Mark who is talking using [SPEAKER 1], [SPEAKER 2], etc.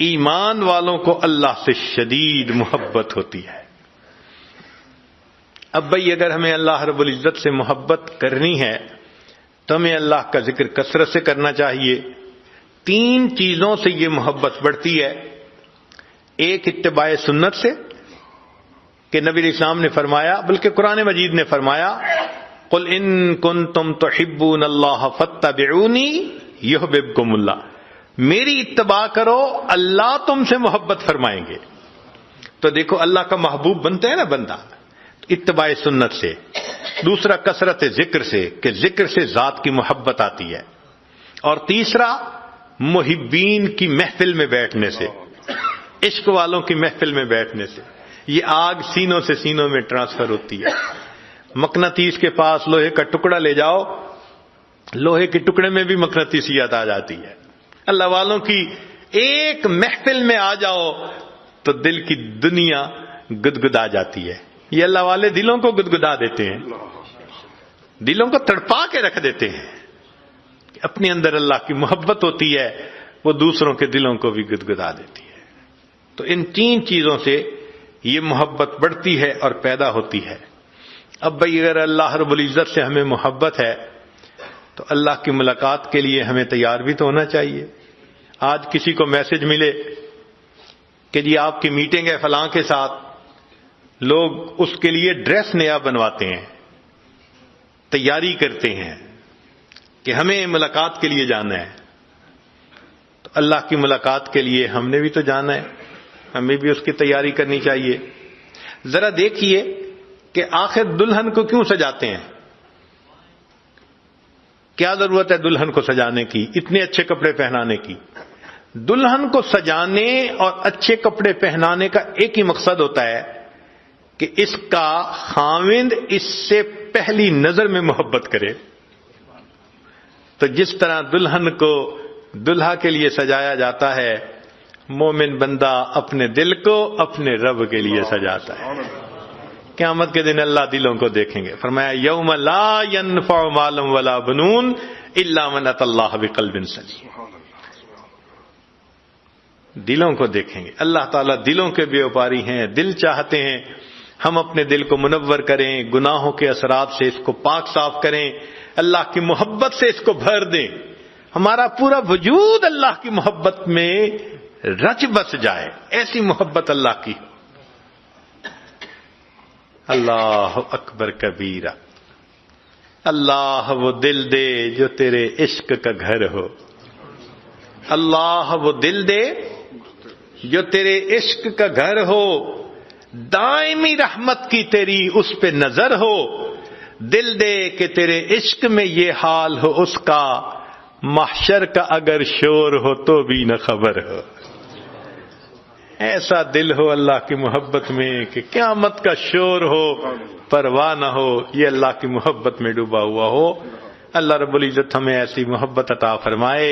[SPEAKER 1] ایمان والوں کو اللہ سے شدید محبت ہوتی ہے۔ اب بھائی اگر ہمیں اللہ رب العزت سے محبت کرنی ہے تو ہمیں اللہ کا ذکر کثرت سے کرنا چاہیے۔ 3 چیزوں سے یہ محبت بڑھتی ہے۔ ایک اتباع سنت سے کہ نبی علیہ السلام نے فرمایا، بلکہ قرآن مجید نے فرمایا قل ان کنتم تحبون اللہ فاتبعونی یحببکم اللہ، میری اتباع کرو اللہ تم سے محبت فرمائیں گے۔ تو دیکھو اللہ کا محبوب بنتا ہے نا بندہ اتباع سنت سے۔ دوسرا کثرت ذکر سے کہ ذکر سے ذات کی محبت آتی ہے۔ اور تیسرا محبین کی محفل میں بیٹھنے سے، عشق والوں کی محفل میں بیٹھنے سے یہ آگ سینوں سے سینوں میں ٹرانسفر ہوتی ہے۔ مقناطیس کے پاس لوہے کا ٹکڑا لے جاؤ، لوہے کے ٹکڑے میں بھی مقناطیسیت آ جاتی ہے۔ اللہ والوں کی ایک محفل میں آ جاؤ تو دل کی دنیا گدگدا جاتی ہے۔ یہ اللہ والے دلوں کو گدگدا دیتے ہیں، دلوں کو تڑپا کے رکھ دیتے ہیں۔ اپنے اندر اللہ کی محبت ہوتی ہے، وہ دوسروں کے دلوں کو بھی گدگدا دیتی ہے۔ تو ان 3 چیزوں سے یہ محبت بڑھتی ہے اور پیدا ہوتی ہے۔ اب بھائی اگر اللہ رب العزت سے ہمیں محبت ہے تو اللہ کی ملاقات کے لیے ہمیں تیار بھی تو ہونا چاہیے۔ آج کسی کو میسج ملے کہ جی آپ کی میٹنگ ہے فلاں کے ساتھ، لوگ اس کے لیے ڈریس نیا بنواتے ہیں، تیاری کرتے ہیں کہ ہمیں ملاقات کے لیے جانا ہے۔ تو اللہ کی ملاقات کے لیے ہم نے بھی تو جانا ہے، ہمیں بھی اس کی تیاری کرنی چاہیے۔ ذرا دیکھیے کہ آخر دلہن کو کیوں سجاتے ہیں؟ کیا ضرورت ہے دلہن کو سجانے کی، اتنے اچھے کپڑے پہنانے کی؟ دلہن کو سجانے اور اچھے کپڑے پہنانے کا ایک ہی مقصد ہوتا ہے کہ اس کا خاوند اس سے پہلی نظر میں محبت کرے۔ تو جس طرح دلہن کو دلہا کے لیے سجایا جاتا ہے، مومن بندہ اپنے دل کو اپنے رب کے لیے سجاتا ہے۔ قیامت کے دن اللہ دلوں کو دیکھیں گے، فرمایا یوم لا ينفع مال ولا بنون الا من اتى اللہ بقلب سلیم۔ دلوں کو دیکھیں گے، اللہ تعالیٰ دلوں کے بیوپاری ہیں، دل چاہتے ہیں ہم اپنے دل کو منور کریں، گناہوں کے اثرات سے اس کو پاک صاف کریں، اللہ کی محبت سے اس کو بھر دیں، ہمارا پورا وجود اللہ کی محبت میں رچ بس جائے، ایسی محبت اللہ کی۔ اللہ اکبر کبیرہ، اللہ وہ دل دے جو تیرے عشق کا گھر ہو، اللہ وہ دل دے جو تیرے عشق کا گھر ہو، دائمی رحمت کی تیری اس پہ نظر ہو، دل دے کہ تیرے عشق میں یہ حال ہو اس کا، محشر کا اگر شور ہو تو بھی نہ خبر ہو۔ ایسا دل ہو اللہ کی محبت میں کہ قیامت کا شور ہو پرواہ نہ ہو، یہ اللہ کی محبت میں ڈوبا ہوا ہو۔ اللہ رب العزت ہمیں ایسی محبت عطا فرمائے۔